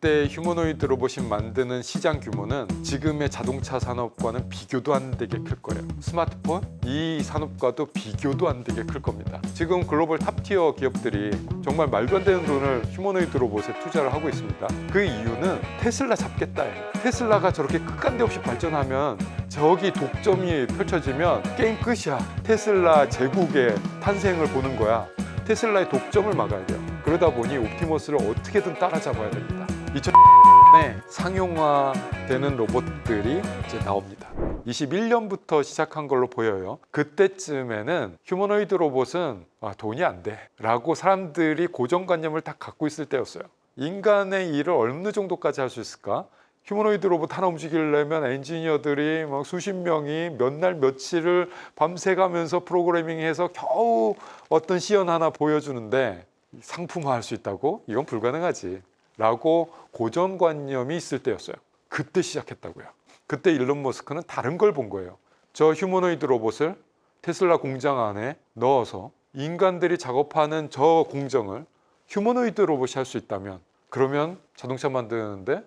그때 휴머노이드 로봇이 만드는 시장 규모는 지금의 자동차 산업과는 비교도 안 되게 클 거예요. 스마트폰 이 산업과도 비교도 안 되게 클 겁니다. 지금 글로벌 탑티어 기업들이 정말 말도 안 되는 돈을 휴머노이드 로봇에 투자를 하고 있습니다. 그 이유는 테슬라 잡겠다예요. 테슬라가 저렇게 끝간데 없이 발전하면 저기 독점이 펼쳐지면 게임 끝이야. 테슬라 제국의 탄생을 보는 거야. 테슬라의 독점을 막아야 돼요. 그러다 보니 옵티머스를 어떻게든 따라잡아야 됩니다. 2000년에 상용화되는 로봇들이 이제 나옵니다. 21년부터 시작한 걸로 보여요. 그때쯤에는 휴머노이드 로봇은 돈이 안 돼 라고 사람들이 고정관념을 다 갖고 있을 때였어요. 인간의 일을 어느 정도까지 할 수 있을까? 휴머노이드 로봇 하나 움직이려면 엔지니어들이 막 수십 명이 몇 날 며칠을 밤새 가면서 프로그래밍해서 겨우 어떤 시연 하나 보여주는데 상품화할 수 있다고? 이건 불가능하지 라고 고정관념이 있을 때였어요. 그때 시작했다고요. 그때 일론 머스크는 다른 걸 본 거예요. 저 휴머노이드 로봇을 테슬라 공장 안에 넣어서 인간들이 작업하는 저 공정을 휴머노이드 로봇이 할 수 있다면 그러면 자동차 만드는데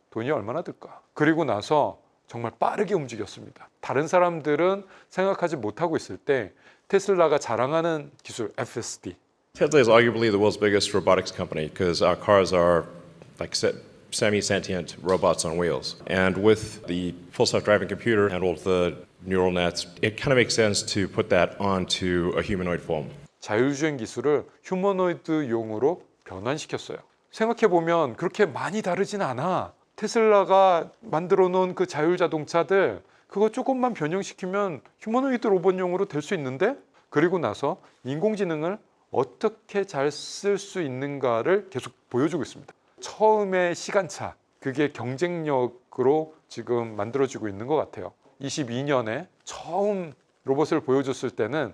돈이 얼마나 들까? 그리고 나서 정말 빠르게 움직였습니다. 다른 사람들은 생각하지 못하고 있을 때 테슬라가 자랑하는 기술 FSD. Tesla is arguably the world's biggest robotics company because our cars are like semi-sentient robots on wheels. And with the full self-driving computer and all of the neural nets, it kind of makes sense to put that onto a humanoid form. 자율주행 기술을 휴머노이드용으로 변환시켰어요. 생각해보면 그렇게 많이 다르진 않아. 테슬라가 만들어 놓은 그 자율자동차들 그거 조금만 변형시키면 휴머노이드 로봇용으로 될 수 있는데 그리고 나서 인공지능을 어떻게 잘 쓸 수 있는가를 계속 보여주고 있습니다. 처음에 시간차 그게 경쟁력으로 지금 만들어지고 있는 것 같아요. 22년에 처음 로봇을 보여줬을 때는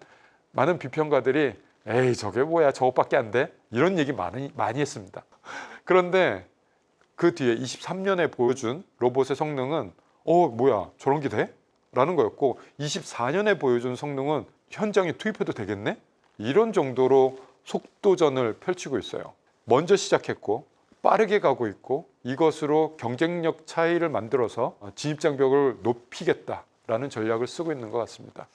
많은 비평가들이 에이 저게 뭐야 저것밖에 안 돼? 이런 얘기 많이 했습니다. 그런데 그 뒤에 23년에 보여준 로봇의 성능은 뭐야 저런 게 돼? 라는 거였고 24년에 보여준 성능은 현장에 투입해도 되겠네? 이런 정도로 속도전을 펼치고 있어요. 먼저 시작했고 빠르게 가고 있고 이것으로 경쟁력 차이를 만들어서 진입장벽을 높이겠다라는 전략을 쓰고 있는 것 같습니다.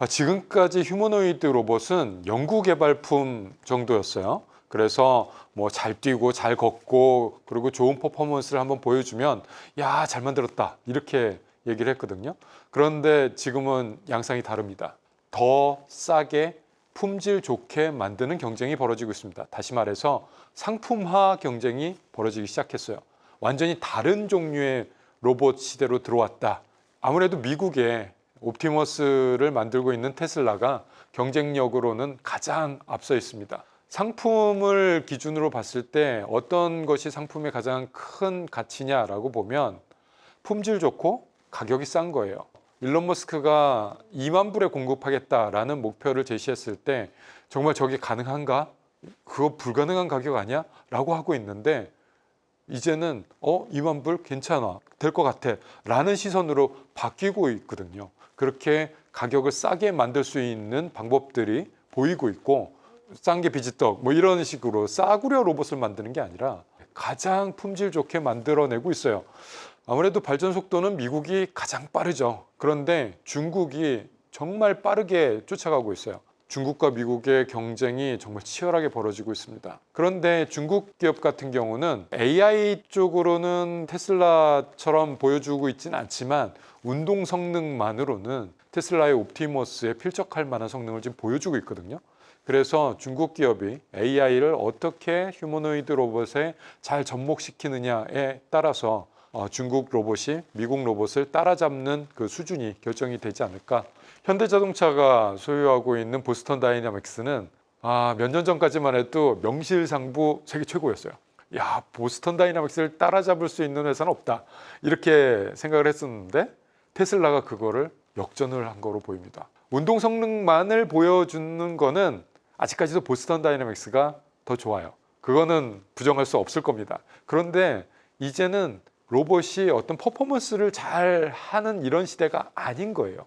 지금까지 휴머노이드 로봇은 연구개발품 정도였어요. 그래서 뭐 잘 뛰고 잘 걷고 그리고 좋은 퍼포먼스를 한번 보여주면 야, 잘 만들었다 이렇게 얘기를 했거든요. 그런데 지금은 양상이 다릅니다. 더 싸게 품질 좋게 만드는 경쟁이 벌어지고 있습니다. 다시 말해서 상품화 경쟁이 벌어지기 시작했어요. 완전히 다른 종류의 로봇 시대로 들어왔다. 아무래도 미국에 옵티머스를 만들고 있는 테슬라가 경쟁력으로는 가장 앞서 있습니다. 상품을 기준으로 봤을 때 어떤 것이 상품의 가장 큰 가치냐라고 보면 품질 좋고 가격이 싼 거예요. 일론 머스크가 2만 불에 공급하겠다라는 목표를 제시했을 때 정말 저게 가능한가? 그거 불가능한 가격 아니야? 라고 하고 있는데 이제는 2만 불 괜찮아 될 것 같아 라는 시선으로 바뀌고 있거든요. 그렇게 가격을 싸게 만들 수 있는 방법들이 보이고 있고 싼 게 비지떡 뭐 이런 식으로 싸구려 로봇을 만드는 게 아니라 가장 품질 좋게 만들어내고 있어요. 아무래도 발전 속도는 미국이 가장 빠르죠. 그런데 중국이 정말 빠르게 쫓아가고 있어요. 중국과 미국의 경쟁이 정말 치열하게 벌어지고 있습니다. 그런데 중국 기업 같은 경우는 AI 쪽으로는 테슬라처럼 보여주고 있지는 않지만 운동 성능만으로는 테슬라의 옵티머스에 필적할 만한 성능을 지금 보여주고 있거든요. 그래서 중국 기업이 AI를 어떻게 휴머노이드 로봇에 잘 접목시키느냐에 따라서 중국 로봇이 미국 로봇을 따라잡는 그 수준이 결정이 되지 않을까. 현대자동차가 소유하고 있는 보스턴 다이나믹스는 몇 년 전까지만 해도 명실상부 세계 최고였어요. 야, 보스턴 다이나믹스를 따라잡을 수 있는 회사는 없다 이렇게 생각을 했었는데 테슬라가 그거를 역전을 한 거로 보입니다. 운동 성능만을 보여주는 거는 아직까지도 보스턴 다이나믹스가 더 좋아요. 그거는 부정할 수 없을 겁니다. 그런데 이제는 로봇이 어떤 퍼포먼스를 잘 하는 이런 시대가 아닌 거예요.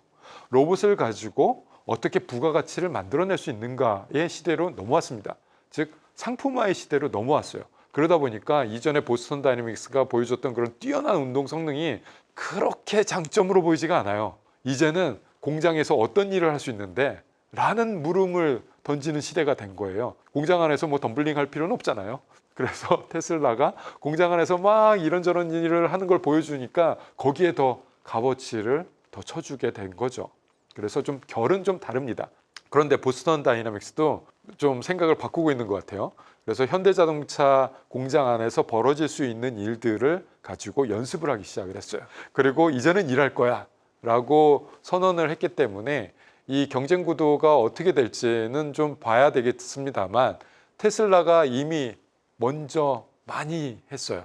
로봇을 가지고 어떻게 부가가치를 만들어낼 수 있는가의 시대로 넘어왔습니다. 즉 상품화의 시대로 넘어왔어요. 그러다 보니까 이전에 보스턴 다이내믹스가 보여줬던 그런 뛰어난 운동 성능이 그렇게 장점으로 보이지가 않아요. 이제는 공장에서 어떤 일을 할 수 있는데 라는 물음을 던지는 시대가 된 거예요. 공장 안에서 뭐 덤블링 할 필요는 없잖아요. 그래서 테슬라가 공장 안에서 막 이런저런 일을 하는 걸 보여주니까 거기에 더 값어치를 더 쳐주게 된 거죠. 그래서 좀 결은 좀 다릅니다. 그런데 보스턴 다이내믹스도 좀 생각을 바꾸고 있는 것 같아요. 그래서 현대자동차 공장 안에서 벌어질 수 있는 일들을 가지고 연습을 하기 시작을 했어요. 그리고 이제는 일할 거야 라고 선언을 했기 때문에 이 경쟁 구도가 어떻게 될지는 좀 봐야 되겠습니다만 테슬라가 이미 먼저 많이 했어요.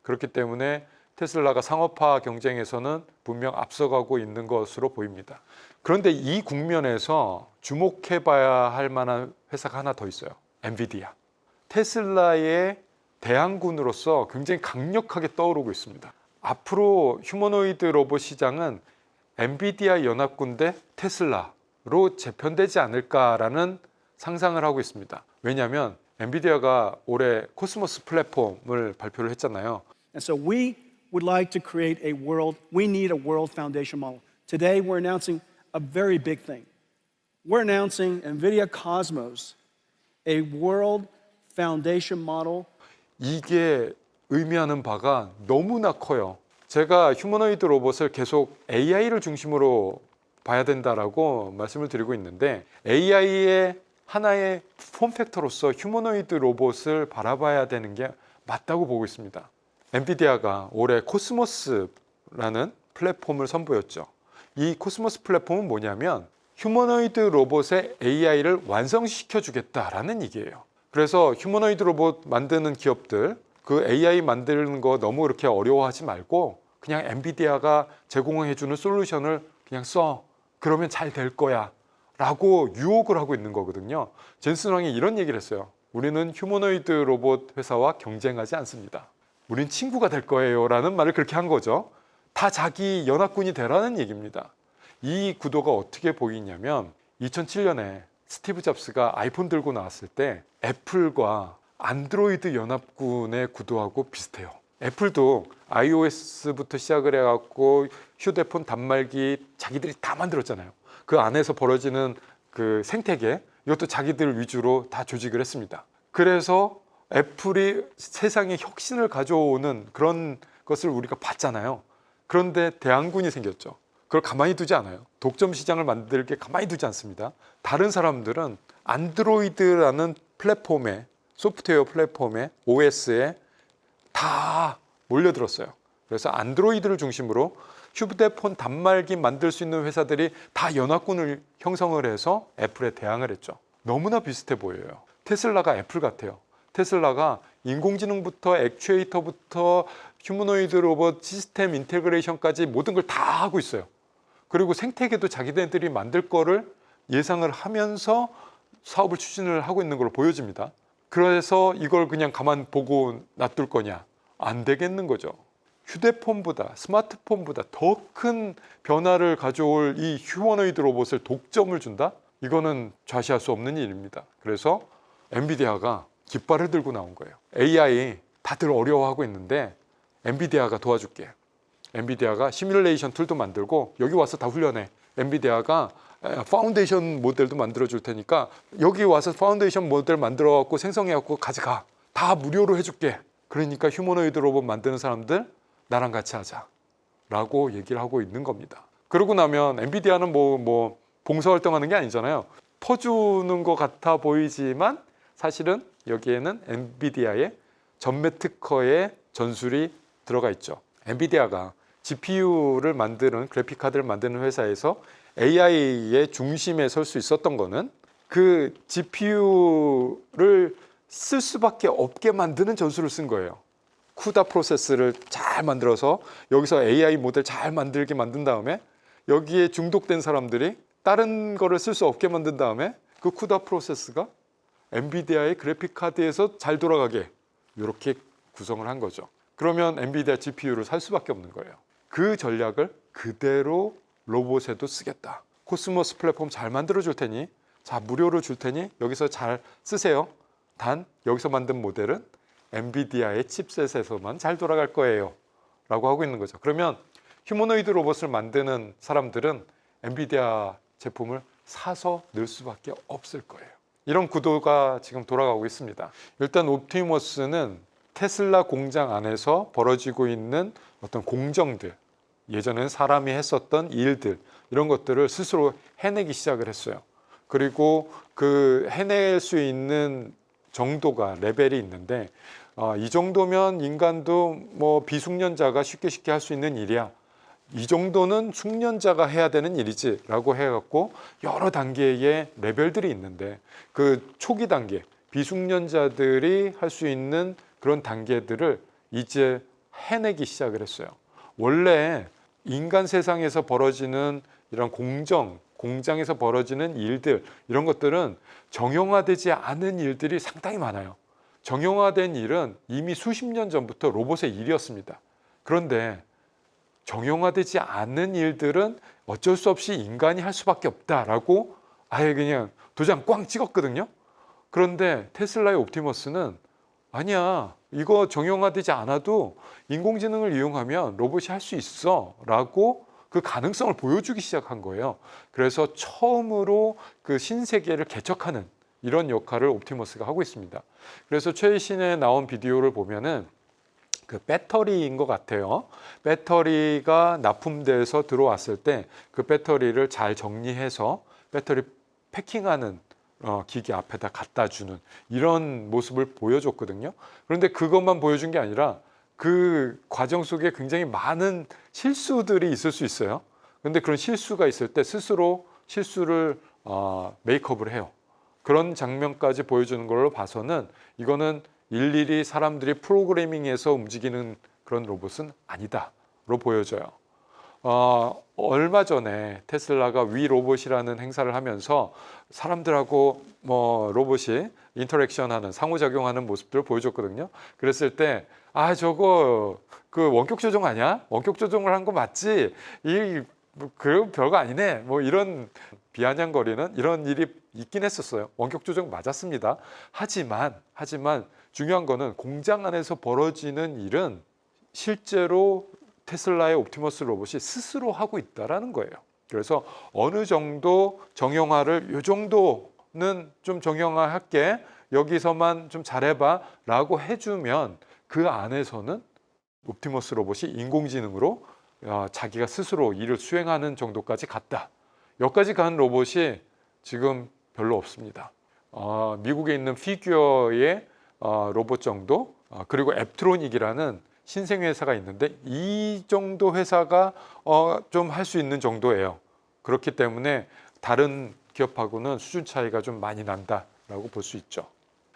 그렇기 때문에 테슬라가 상업화 경쟁에서는 분명 앞서가고 있는 것으로 보입니다. 그런데 이 국면에서 주목해봐야 할 만한 회사가 하나 더 있어요. 엔비디아. 테슬라의 대항군으로서 굉장히 강력하게 떠오르고 있습니다. 앞으로 휴머노이드 로봇 시장은 엔비디아 연합군 대 테슬라로 재편되지 않을까라는 상상을 하고 있습니다. 왜냐하면 엔비디아가 올해 코스모스 플랫폼을 발표를 했잖아요. And so we would like to create a world, we need a world foundation model. Today we're announcing a very big thing. We're announcing NVIDIA Cosmos, a world foundation model. 이게 의미하는 바가 너무나 커요. 제가 휴머노이드 로봇을 계속 AI를 중심으로 봐야 된다라고 말씀을 드리고 있는데 AI의 하나의 폼팩터로서 휴머노이드 로봇을 바라봐야 되는 게 맞다고 보고 있습니다. 엔비디아가 올해 코스모스라는 플랫폼을 선보였죠. 이 코스모스 플랫폼은 뭐냐면 휴머노이드 로봇의 AI를 완성시켜 주겠다라는 얘기예요. 그래서 휴머노이드 로봇 만드는 기업들 그 AI 만드는 거 너무 그렇게 어려워하지 말고 그냥 엔비디아가 제공해 주는 솔루션을 그냥 써. 그러면 잘 될 거야 라고 유혹을 하고 있는 거거든요. 젠슨 황이 이런 얘기를 했어요. 우리는 휴머노이드 로봇 회사와 경쟁하지 않습니다. 우린 친구가 될 거예요 라는 말을 그렇게 한 거죠. 다 자기 연합군이 되라는 얘기입니다. 이 구도가 어떻게 보이냐면 2007년에 스티브 잡스가 아이폰 들고 나왔을 때 애플과 안드로이드 연합군의 구도하고 비슷해요. 애플도 iOS부터 시작을 해갖고 휴대폰 단말기 자기들이 다 만들었잖아요. 그 안에서 벌어지는 그 생태계 이것도 자기들 위주로 다 조직을 했습니다. 그래서 애플이 세상에 혁신을 가져오는 그런 것을 우리가 봤잖아요. 그런데 대항군이 생겼죠. 그걸 가만히 두지 않아요. 독점 시장을 만들게 가만히 두지 않습니다. 다른 사람들은 안드로이드라는 플랫폼에 소프트웨어 플랫폼에 OS에 다 몰려들었어요. 그래서 안드로이드를 중심으로 휴대폰 단말기 만들 수 있는 회사들이 다 연합군을 형성을 해서 애플에 대항을 했죠. 너무나 비슷해 보여요. 테슬라가 애플 같아요. 테슬라가 인공지능부터 액추에이터부터 휴머노이드 로봇 시스템 인테그레이션까지 모든 걸 다 하고 있어요. 그리고 생태계도 자기네들이 만들 거를 예상을 하면서 사업을 추진을 하고 있는 걸로 보여집니다. 그래서 이걸 그냥 가만 보고 놔둘 거냐? 안 되겠는 거죠. 휴대폰보다 스마트폰보다 더 큰 변화를 가져올 이 휴머노이드 로봇을 독점을 준다? 이거는 좌시할 수 없는 일입니다. 그래서 엔비디아가 깃발을 들고 나온 거예요. AI 다들 어려워하고 있는데 엔비디아가 도와줄게. 엔비디아가 시뮬레이션 툴도 만들고 여기 와서 다 훈련해. 엔비디아가 파운데이션 모델도 만들어 줄 테니까 여기 와서 파운데이션 모델 만들어 갖고 생성해 갖고 가져가. 다 무료로 해줄게. 그러니까 휴머노이드 로봇 만드는 사람들 나랑 같이 하자 라고 얘기를 하고 있는 겁니다. 그러고 나면 엔비디아는 뭐 봉사활동하는 게 아니잖아요. 퍼주는 것 같아 보이지만 사실은 여기에는 엔비디아의 전매 특허의 전술이 들어가 있죠. 엔비디아가 GPU를 만드는 그래픽 카드를 만드는 회사에서 AI의 중심에 설 수 있었던 거는 그 GPU를 쓸 수밖에 없게 만드는 전술을 쓴 거예요. 쿠다 프로세스를 잘 만들어서 여기서 AI 모델 잘 만들게 만든 다음에 여기에 중독된 사람들이 다른 거를 쓸 수 없게 만든 다음에 그 쿠다 프로세스가 엔비디아의 그래픽 카드에서 잘 돌아가게 이렇게 구성을 한 거죠. 그러면 엔비디아 GPU를 살 수밖에 없는 거예요. 그 전략을 그대로 로봇에도 쓰겠다. 코스모스 플랫폼 잘 만들어 줄 테니, 자, 무료로 줄 테니 여기서 잘 쓰세요. 단 여기서 만든 모델은 AI 의 그래픽 카드에서 잘 돌아가게. 이렇게 구성을 한 거죠. 그러면 엔비디아 GPU를 살 수밖에 없는 거예요. 그 전략을 그대로 로봇에도 쓰겠다. 코스모스 플랫폼 잘 만들어 줄 테니, 자, 무료로 줄 테니 여기서 잘 쓰세요. 단 여기서 만든 모델은 엔비디아의 칩셋에서만 잘 돌아갈 거예요 라고 하고 있는 거죠. 그러면 휴머노이드 로봇을 만드는 사람들은 엔비디아 제품을 사서 넣을 수밖에 없을 거예요. 이런 구도가 지금 돌아가고 있습니다. 일단 옵티머스는 테슬라 공장 안에서 벌어지고 있는 어떤 공정들, 예전엔 사람이 했었던 일들, 이런 것들을 스스로 해내기 시작을 했어요. 그리고 그 해낼 수 있는 정도가 레벨이 있는데 이 정도면 인간도 뭐 비숙련자가 쉽게 할 수 있는 일이야. 이 정도는 숙련자가 해야 되는 일이지 라고 해갖고 여러 단계의 레벨들이 있는데 그 초기 단계, 비숙련자들이 할 수 있는 그런 단계들을 이제 해내기 시작을 했어요. 원래 인간 세상에서 벌어지는 이런 공장에서 벌어지는 일들, 이런 것들은 정형화되지 않은 일들이 상당히 많아요. 정형화된 일은 이미 수십 년 전부터 로봇의 일이었습니다. 그런데 정형화되지 않은 일들은 어쩔 수 없이 인간이 할 수밖에 없다라고 아예 그냥 도장 꽝 찍었거든요. 그런데 테슬라의 옵티머스는 아니야, 이거 정형화되지 않아도 인공지능을 이용하면 로봇이 할 수 있어 라고 그 가능성을 보여주기 시작한 거예요. 그래서 처음으로 그 신세계를 개척하는 이런 역할을 옵티머스가 하고 있습니다. 그래서 최신에 나온 비디오를 보면은 그 배터리인 것 같아요. 배터리가 납품돼서 들어왔을 때 그 배터리를 잘 정리해서 배터리 패킹하는 기계 앞에다 갖다 주는 이런 모습을 보여줬거든요. 그런데 그것만 보여준 게 아니라 그 과정 속에 굉장히 많은 실수들이 있을 수 있어요. 그런데 그런 실수가 있을 때 스스로 실수를 메이크업을 해요. 그런 장면까지 보여주는 걸로 봐서는 이거는 일일이 사람들이 프로그래밍해서 움직이는 그런 로봇은 아니다로 보여져요. 얼마 전에 테슬라가 위 로봇이라는 행사를 하면서 사람들하고 뭐 로봇이 인터랙션하는 상호작용하는 모습들을 보여줬거든요. 그랬을 때 저거 그 원격 조종 아니야? 원격 조종을 한 거 맞지? 그 별거 아니네. 뭐 이런 비아냥거리는 이런 일이 있긴 했었어요. 원격 조종 맞았습니다. 하지만 중요한 거는 공장 안에서 벌어지는 일은 실제로 테슬라의 옵티머스 로봇이 스스로 하고 있다라는 거예요. 그래서 어느 정도 정형화를 이 정도는 좀 정형화할게, 여기서만 좀 잘해봐 라고 해주면 그 안에서는 옵티머스 로봇이 인공지능으로 자기가 스스로 일을 수행하는 정도까지 갔다. 여기까지 간 로봇이 지금 별로 없습니다. 미국에 있는 피규어의 로봇 정도, 그리고 앱트로닉이라는 신생 회사가 있는데 이 정도 회사가 좀 할 수 있는 정도예요. 그렇기 때문에 다른 기업하고는 수준 차이가 좀 많이 난다라고 볼 수 있죠.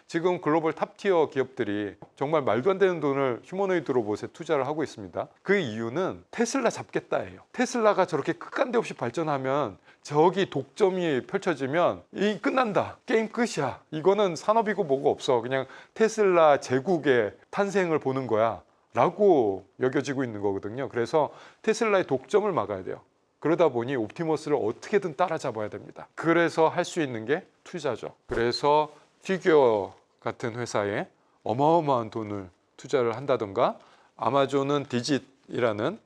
지금 글로벌 탑티어 기업들이 정말 말도 안 되는 돈을 휴머노이드 로봇에 투자를 하고 있습니다. 그 이유는 테슬라 잡겠다예요. 테슬라가 저렇게 끝간데 없이 발전하면 저기 독점이 펼쳐지면 끝난다. 게임 끝이야. 이거는 산업이고 뭐고 없어. 그냥 테슬라 제국의 탄생을 보는 거야 라고 여겨지고 있는 거거든요. 그래서 테슬라의 독점을 막아야 돼요. 그러다 보니 옵티머스를 어떻게든 따라잡아야 됩니다. 그래서 할 수 있는 게 투자죠. 그래서 피규어 같은 회사에 어마어마한 돈을 투자를 한다던가, 아마존은 디짓이라는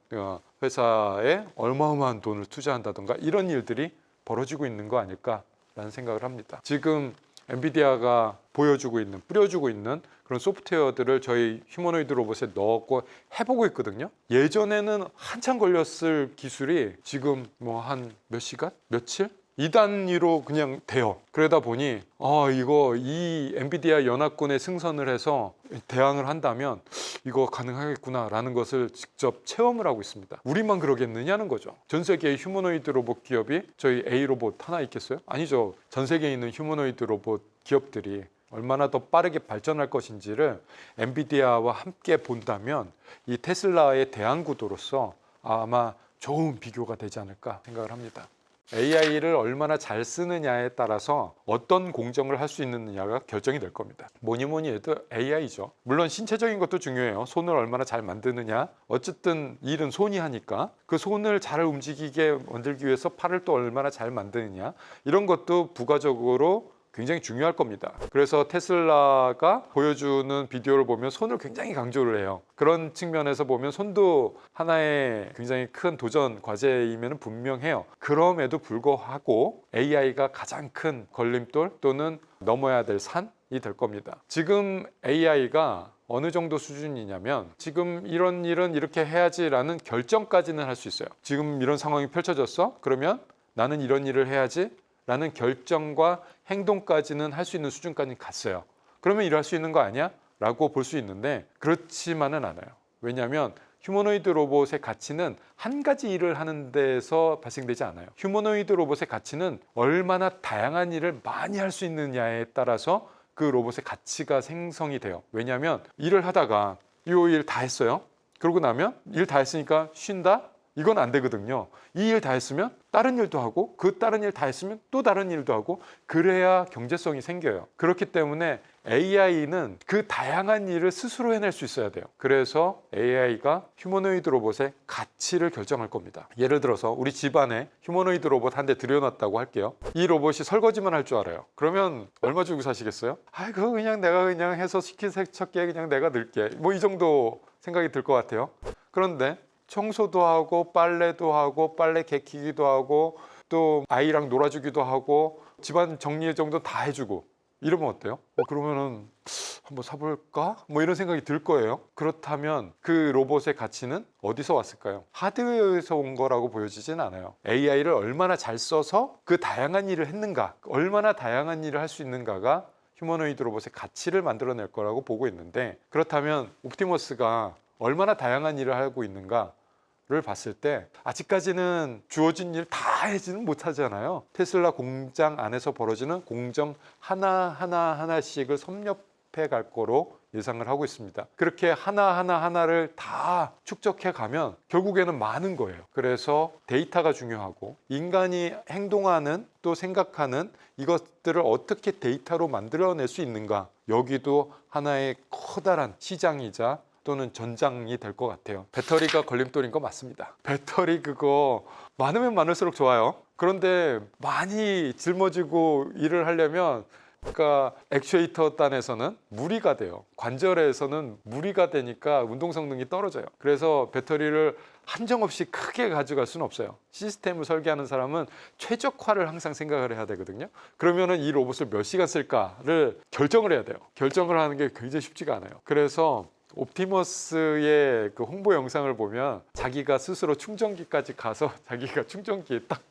회사에 어마어마한 돈을 투자한다던가, 이런 일들이 벌어지고 있는 거 아닐까라는 생각을 합니다. 지금 엔비디아가 뿌려주고 있는 그런 소프트웨어들을 저희 휴머노이드 로봇에 넣고 해보고 있거든요. 예전에는 한참 걸렸을 기술이 지금 뭐 한 몇 시간? 며칠? 이 단위로 그냥 돼요. 그러다 보니 이 엔비디아 연합군에 승선을 해서 대항을 한다면 이거 가능하겠구나 라는 것을 직접 체험을 하고 있습니다. 우리만 그러겠느냐는 거죠. 전 세계의 휴머노이드 로봇 기업이 저희 A로봇 하나 있겠어요? 아니죠. 전 세계에 있는 휴머노이드 로봇 기업들이 얼마나 더 빠르게 발전할 것인지를 엔비디아와 함께 본다면 이 테슬라의 대항 구도로서 아마 좋은 비교가 되지 않을까 생각을 합니다. AI를 얼마나 잘 쓰느냐에 따라서 어떤 공정을 할 수 있느냐가 결정이 될 겁니다. 뭐니 해도 AI죠. 물론 신체적인 것도 중요해요. 손을 얼마나 잘 만드느냐. 어쨌든 일은 손이 하니까 그 손을 잘 움직이게 만들기 위해서 팔을 또 얼마나 잘 만드느냐. 이런 것도 부가적으로 굉장히 중요할 겁니다. 그래서 테슬라가 보여주는 비디오를 보면 손을 굉장히 강조를 해요. 그런 측면에서 보면 손도 하나의 굉장히 큰 도전 과제임에는 분명해요. 그럼에도 불구하고 AI가 가장 큰 걸림돌 또는 넘어야 될 산이 될 겁니다. 지금 AI가 어느 정도 수준이냐면 지금 이런 일은 이렇게 해야지라는 결정까지는 할 수 있어요. 지금 이런 상황이 펼쳐졌어? 그러면 나는 이런 일을 해야지 라는 결정과 행동까지는 할 수 있는 수준까지 갔어요. 그러면 일할 수 있는 거 아니야? 라고 볼 수 있는데 그렇지만은 않아요. 왜냐하면 휴머노이드 로봇의 가치는 한 가지 일을 하는 데서 발생되지 않아요. 휴머노이드 로봇의 가치는 얼마나 다양한 일을 많이 할 수 있느냐에 따라서 그 로봇의 가치가 생성이 돼요. 왜냐하면 일을 하다가 이 일 다 했어요. 그러고 나면 일 다 했으니까 쉰다? 이건 안 되거든요. 이 일 다 했으면 다른 일도 하고 그 다른 일 다 했으면 또 다른 일도 하고 그래야 경제성이 생겨요. 그렇기 때문에 AI는 그 다양한 일을 스스로 해낼 수 있어야 돼요. 그래서 AI가 휴머노이드 로봇의 가치를 결정할 겁니다. 예를 들어서 우리 집안에 휴머노이드 로봇 한 대 들여놨다고 할게요. 이 로봇이 설거지만 할 줄 알아요. 그러면 얼마 주고 사시겠어요? 아, 그거 그냥 내가 그냥 해서 식기세척기에 그냥 내가 넣을게. 뭐 이 정도 생각이 들 것 같아요. 그런데 청소도 하고 빨래도 하고 빨래 개키기도 하고 또 아이랑 놀아주기도 하고 집안 정리 정도 다 해주고 이러면 어때요? 그러면은 한번 사볼까? 뭐 이런 생각이 들 거예요. 그렇다면 그 로봇의 가치는 어디서 왔을까요? 하드웨어에서 온 거라고 보여지진 않아요. AI를 얼마나 잘 써서 그 다양한 일을 했는가, 얼마나 다양한 일을 할 수 있는가가 휴머노이드 로봇의 가치를 만들어낼 거라고 보고 있는데 그렇다면 옵티머스가 얼마나 다양한 일을 하고 있는가를 봤을 때 아직까지는 주어진 일 다 하지는 못하잖아요. 테슬라 공장 안에서 벌어지는 공정 하나하나씩을 섭렵해 갈 거로 예상을 하고 있습니다. 그렇게 하나를 다 축적해 가면 결국에는 많은 거예요. 그래서 데이터가 중요하고 인간이 행동하는 또 생각하는 이것들을 어떻게 데이터로 만들어낼 수 있는가, 여기도 하나의 커다란 시장이자 또는 전장이 될 것 같아요. 배터리가 걸림돌인 거 맞습니다. 배터리 그거 많으면 많을수록 좋아요. 그런데 많이 짊어지고 일을 하려면 그러니까 액추에이터 단에서는 무리가 돼요. 관절에서는 무리가 되니까 운동 성능이 떨어져요. 그래서 배터리를 한정없이 크게 가져갈 수는 없어요. 시스템을 설계하는 사람은 최적화를 항상 생각을 해야 되거든요. 그러면은 이 로봇을 몇 시간 쓸까를 결정을 해야 돼요. 결정을 하는 게 굉장히 쉽지가 않아요. 그래서 옵티머스의 그 홍보 영상을 보면 자기가 스스로 충전기까지 가서 자기가 충전기에 딱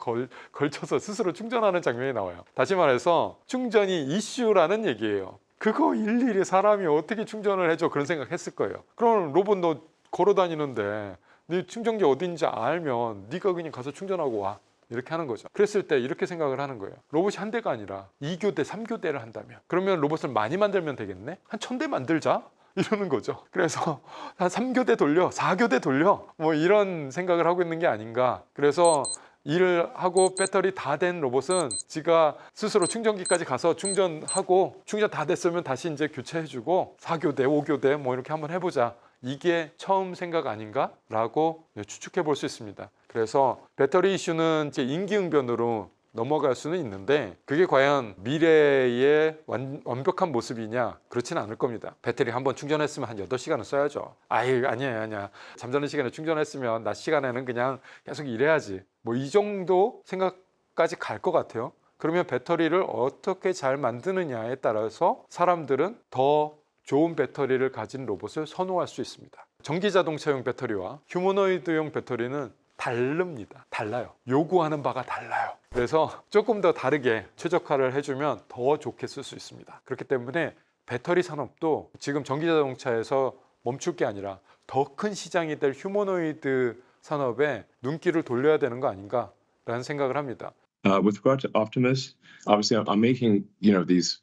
걸쳐서 스스로 충전하는 장면이 나와요. 다시 말해서 충전이 이슈라는 얘기예요. 그거 일일이 사람이 어떻게 충전을 해줘, 그런 생각 했을 거예요. 그럼 로봇 너 걸어 다니는데 네 충전기 어딘지 알면 네가 그냥 가서 충전하고 와, 이렇게 하는 거죠. 그랬을 때 이렇게 생각을 하는 거예요. 로봇이 한 대가 아니라 2교대, 3교대를 한다면 그러면 로봇을 많이 만들면 되겠네? 한 1000대 만들자? 이러는 거죠. 그래서 한 3교대 돌려, 4교대 돌려, 뭐 이런 생각을 하고 있는 게 아닌가. 그래서 일을 하고 배터리 다 된 로봇은 지가 스스로 충전기까지 가서 충전하고 충전 다 됐으면 다시 이제 교체해주고 4교대, 5교대 뭐 이렇게 한번 해보자. 이게 처음 생각 아닌가라고 추측해 볼 수 있습니다. 그래서 배터리 이슈는 이제 인기응변으로 넘어갈 수는 있는데 그게 과연 미래의 완벽한 모습이냐? 그렇지는 않을 겁니다. 배터리 한번 충전했으면 한 8시간은 써야죠. 아니야. 잠자는 시간에 충전했으면 낮 시간에는 그냥 계속 일해야지. 뭐 이 정도 생각까지 갈 것 같아요. 그러면 배터리를 어떻게 잘 만드느냐에 따라서 사람들은 더 좋은 배터리를 가진 로봇을 선호할 수 있습니다. 전기자동차용 배터리와 휴머노이드용 배터리는 다릅니다. 달라요. 요구하는 바가 달라요. 그래서 조금 더 다르게 최적화를 해주면 더 좋게 쓸 수 있습니다. 그렇기 때문에 배터리 산업도 지금 전기자동차에서 멈출 게 아니라 더 큰 시장이 될 휴머노이드 산업에 눈길을 돌려야 되는 거 아닌가라는 생각을 합니다. With regard to Optimus, obviously I'm making, these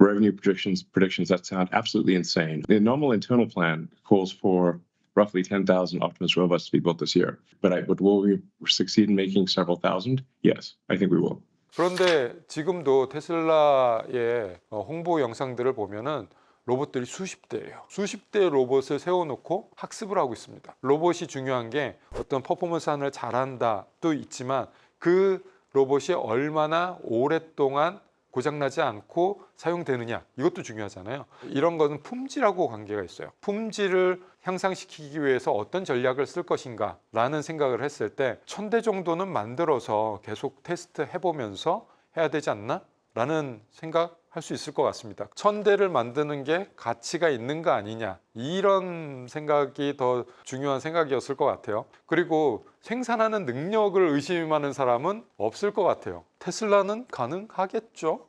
revenue predictions that sound absolutely insane. The normal internal plan calls for roughly 10,000 Optimus robots to be built this year. But will we succeed in making several thousand? Yes, I think we will. 그런데 지금도 테슬라의 홍보 영상들을 보면은 로봇들이 수십 대예요. 수십 대의 로봇을 세워놓고 학습을 하고 있습니다. 로봇이 중요한 게 어떤 퍼포먼스 하나를 잘한다도 있지만 그 로봇이 얼마나 오랫동안 고장나지 않고 사용되느냐, 이것도 중요하잖아요. 이런 거는 품질하고 관계가 있어요. 품질을 향상시키기 위해서 어떤 전략을 쓸 것인가 라는 생각을 했을 때 1000대 정도는 만들어서 계속 테스트 해보면서 해야 되지 않나? 라는 생각할 수 있을 것 같습니다. 1000대를 만드는 게 가치가 있는가 아니냐, 이런 생각이 더 중요한 생각이었을 것 같아요. 그리고 생산하는 능력을 의심하는 사람은 없을 것 같아요. 테슬라는 가능하겠죠?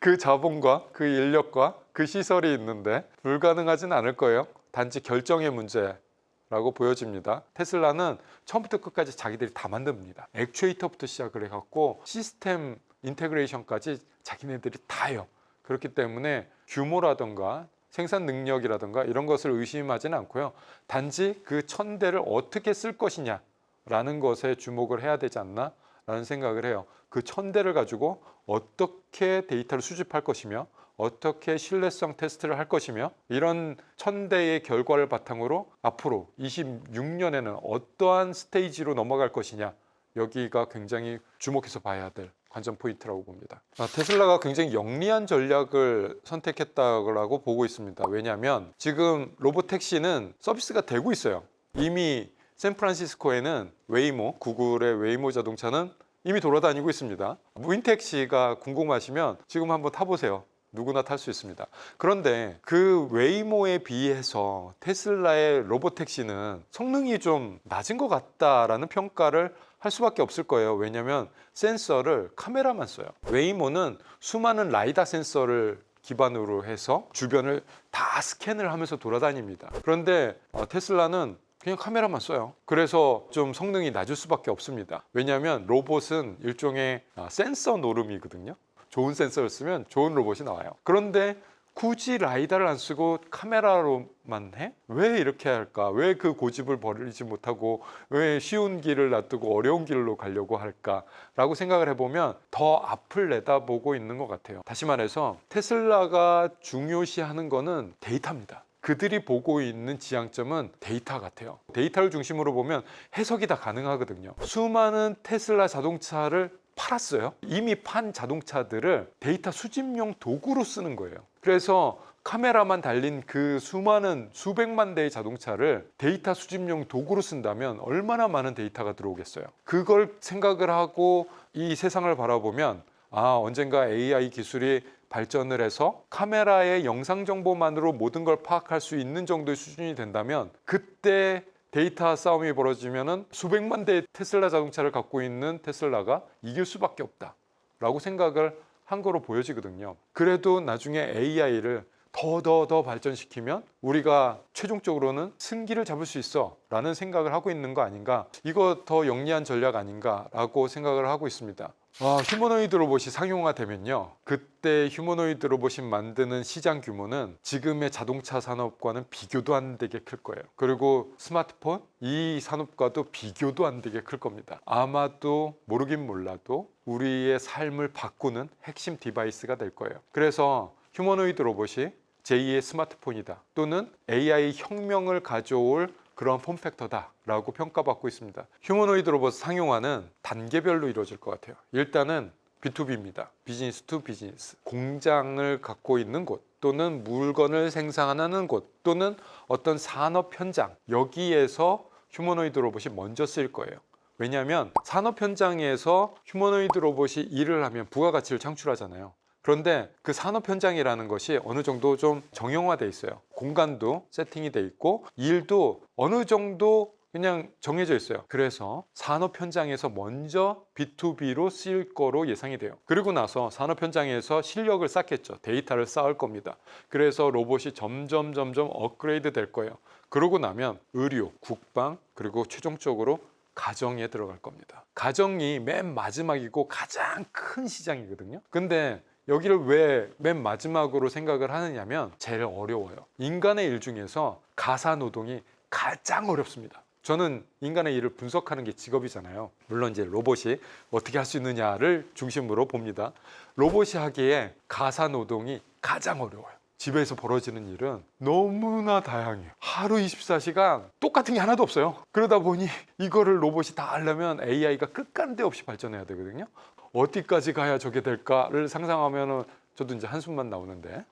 그 자본과 그 인력과 그 시설이 있는데 불가능하진 않을 거예요. 단지 결정의 문제라고 보여집니다. 테슬라는 처음부터 끝까지 자기들이 다 만듭니다. 액추에이터부터 시작을 해갖고 시스템 인테그레이션까지 자기네들이 다 해요. 그렇기 때문에 규모라든가 생산 능력이라든가 이런 것을 의심하지는 않고요. 단지 그 1000대를 어떻게 쓸 것이냐 라는 것에 주목을 해야 되지 않나 라는 생각을 해요. 그 1000대를 가지고 어떻게 데이터를 수집할 것이며 어떻게 신뢰성 테스트를 할 것이며 이런 1000대의 결과를 바탕으로 앞으로 26년에는 어떠한 스테이지로 넘어갈 것이냐, 여기가 굉장히 주목해서 봐야 될 관전 포인트라고 봅니다. 테슬라가 굉장히 영리한 전략을 선택했다고 보고 있습니다. 왜냐하면 지금 로보택시는 서비스가 되고 있어요. 이미 샌프란시스코에는 웨이모, 구글의 웨이모 자동차는 이미 돌아다니고 있습니다. 무인택시가 궁금하시면 지금 한번 타보세요. 누구나 탈 수 있습니다. 그런데 그 웨이모에 비해서 테슬라의 로보택시는 성능이 좀 낮은 것 같다라는 평가를 할 수밖에 없을 거예요. 왜냐하면 센서를 카메라만 써요. 웨이모는 수많은 라이다 센서를 기반으로 해서 주변을 다 스캔을 하면서 돌아다닙니다. 그런데 테슬라는 그냥 카메라만 써요. 그래서 좀 성능이 낮을 수밖에 없습니다. 왜냐하면 로봇은 일종의 센서 노름이거든요. 좋은 센서를 쓰면 좋은 로봇이 나와요. 그런데 굳이 라이다를 안 쓰고 카메라로만 해? 왜 이렇게 할까? 왜 그 고집을 버리지 못하고 왜 쉬운 길을 놔두고 어려운 길로 가려고 할까? 라고 생각을 해보면 더 앞을 내다보고 있는 것 같아요. 다시 말해서 테슬라가 중요시하는 거는 데이터입니다. 그들이 보고 있는 지향점은 데이터 같아요. 데이터를 중심으로 보면 해석이 다 가능하거든요. 수많은 테슬라 자동차를 팔았어요. 이미 판 자동차들을 데이터 수집용 도구로 쓰는 거예요. 그래서 카메라만 달린 그 수많은 수백만 대의 자동차를 데이터 수집용 도구로 쓴다면 얼마나 많은 데이터가 들어오겠어요. 그걸 생각을 하고 이 세상을 바라보면 언젠가 AI 기술이 발전을 해서 카메라의 영상 정보만으로 모든 걸 파악할 수 있는 정도의 수준이 된다면 그때 데이터 싸움이 벌어지면은 수백만 대의 테슬라 자동차를 갖고 있는 테슬라가 이길 수밖에 없다라고 생각을 한 거로 보여지거든요. 그래도 나중에 AI를 더 발전시키면 우리가 최종적으로는 승기를 잡을 수 있어 라는 생각을 하고 있는 거 아닌가, 이거 더 영리한 전략 아닌가 라고 생각을 하고 있습니다. 휴머노이드 로봇이 상용화되면요, 그때 휴머노이드 로봇이 만드는 시장 규모는 지금의 자동차 산업과는 비교도 안 되게 클 거예요. 그리고 스마트폰, 이 산업과도 비교도 안 되게 클 겁니다. 아마도 모르긴 몰라도 우리의 삶을 바꾸는 핵심 디바이스가 될 거예요. 그래서 휴머노이드 로봇이 제2의 스마트폰이다, 또는 AI 혁명을 가져올 그런 폼팩터다 라고 평가받고 있습니다. 휴머노이드 로봇 상용화는 단계별로 이루어질 것 같아요. 일단은 B2B입니다. 비즈니스 투 비즈니스. 공장을 갖고 있는 곳, 또는 물건을 생산하는 곳, 또는 어떤 산업 현장, 여기에서 휴머노이드 로봇이 먼저 쓰일 거예요. 왜냐하면 산업 현장에서 휴머노이드 로봇이 일을 하면 부가가치를 창출하잖아요. 그런데 그 산업 현장이라는 것이 어느 정도 좀 정형화돼 있어요. 공간도 세팅이 돼 있고 일도 어느 정도 그냥 정해져 있어요. 그래서 산업 현장에서 먼저 B2B로 쓰일 거로 예상이 돼요. 그리고 나서 산업 현장에서 실력을 쌓겠죠. 데이터를 쌓을 겁니다. 그래서 로봇이 점점 업그레이드 될 거예요. 그러고 나면 의료, 국방, 그리고 최종적으로 가정에 들어갈 겁니다. 가정이 맨 마지막이고 가장 큰 시장이거든요. 근데 여기를 왜 맨 마지막으로 생각을 하느냐면 제일 어려워요. 인간의 일 중에서 가사 노동이 가장 어렵습니다. 저는 인간의 일을 분석하는 게 직업이잖아요. 물론 이제 로봇이 어떻게 할 수 있느냐를 중심으로 봅니다. 로봇이 하기에 가사 노동이 가장 어려워요. 집에서 벌어지는 일은 너무나 다양해요. 하루 24시간 똑같은 게 하나도 없어요. 그러다 보니 이거를 로봇이 다 하려면 AI가 끝간데 없이 발전해야 되거든요. 어디까지 가야 저게 될까를 상상하면은 저도 이제 한숨만 나오는데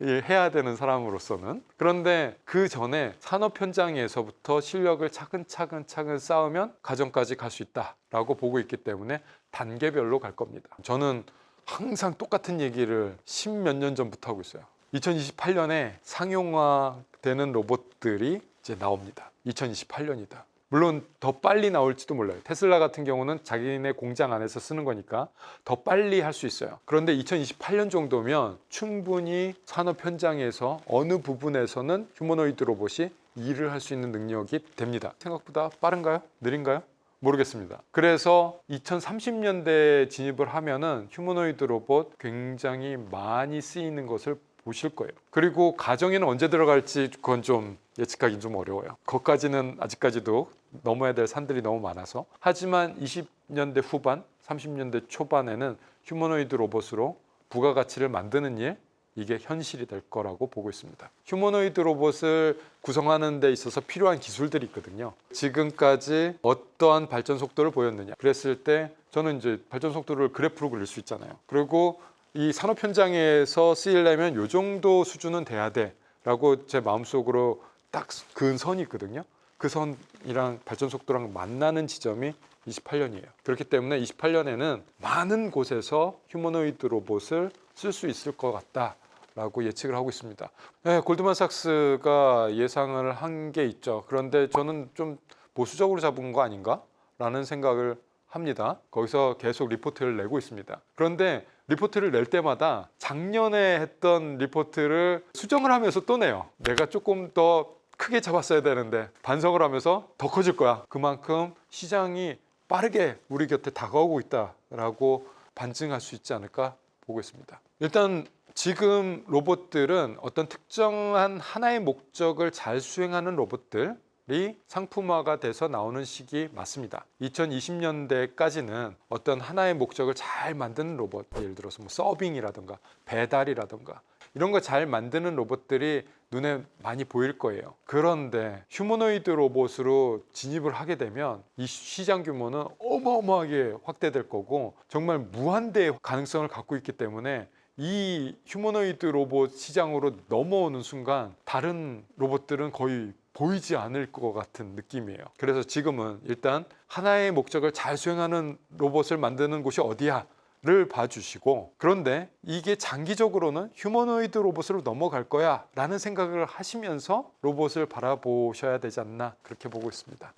해야 되는 사람으로서는. 그런데 그 전에 산업 현장에서부터 실력을 차근차근 쌓으면 가정까지 갈 수 있다라고 보고 있기 때문에 단계별로 갈 겁니다. 저는 항상 똑같은 얘기를 10몇 년 전부터 하고 있어요. 2028년에 상용화되는 로봇들이 이제 나옵니다. 2028년이다. 물론 더 빨리 나올지도 몰라요. 테슬라 같은 경우는 자기네 공장 안에서 쓰는 거니까 더 빨리 할 수 있어요. 그런데 2028년 정도면 충분히 산업 현장에서 어느 부분에서는 휴머노이드 로봇이 일을 할 수 있는 능력이 됩니다. 생각보다 빠른가요? 느린가요? 모르겠습니다. 그래서 2030년대에 진입을 하면은 휴머노이드 로봇 굉장히 많이 쓰이는 것을 보실 거예요. 그리고 가정에는 언제 들어갈지 그건 좀 예측하기 좀 어려워요. 거기까지는 아직까지도 넘어야 될 산들이 너무 많아서. 하지만 20년대 후반, 30년대 초반에는 휴머노이드 로봇으로 부가가치를 만드는 일, 이게 현실이 될 거라고 보고 있습니다. 휴머노이드 로봇을 구성하는 데 있어서 필요한 기술들이 있거든요. 지금까지 어떠한 발전 속도를 보였느냐 그랬을 때 저는 이제 발전 속도를 그래프로 그릴 수 있잖아요. 그리고 이 산업 현장에서 쓰이려면 요 정도 수준은 돼야 돼 라고 제 마음속으로 딱 그은 선이 있거든요. 그 선이랑 발전 속도랑 만나는 지점이 28년이에요. 그렇기 때문에 28년에는 많은 곳에서 휴머노이드 로봇을 쓸 수 있을 것 같다라고 예측을 하고 있습니다. 네, 골드만삭스가 예상을 한 게 있죠. 그런데 저는 좀 보수적으로 잡은 거 아닌가? 라는 생각을 합니다. 거기서 계속 리포트를 내고 있습니다. 그런데 리포트를 낼 때마다 작년에 했던 리포트를 수정을 하면서 또 내요. 내가 조금 더 크게 잡았어야 되는데 반성을 하면서 더 커질 거야. 그만큼 시장이 빠르게 우리 곁에 다가오고 있다라고 반증할 수 있지 않을까 보고 있습니다. 일단 지금 로봇들은 어떤 특정한 하나의 목적을 잘 수행하는 로봇들이 상품화가 돼서 나오는 시기 맞습니다. 2020년대까지는 어떤 하나의 목적을 잘 만드는 로봇, 예를 들어서 뭐 서빙이라든가 배달이라든가 이런 거 잘 만드는 로봇들이 눈에 많이 보일 거예요. 그런데 휴머노이드 로봇으로 진입을 하게 되면 이 시장 규모는 어마어마하게 확대될 거고 정말 무한대의 가능성을 갖고 있기 때문에 이 휴머노이드 로봇 시장으로 넘어오는 순간 다른 로봇들은 거의 보이지 않을 것 같은 느낌이에요. 그래서 지금은 일단 하나의 목적을 잘 수행하는 로봇을 만드는 곳이 어디야? 를 봐주시고, 그런데 이게 장기적으로는 휴머노이드 로봇으로 넘어갈 거야 라는 생각을 하시면서 로봇을 바라보셔야 되지 않나 그렇게 보고 있습니다.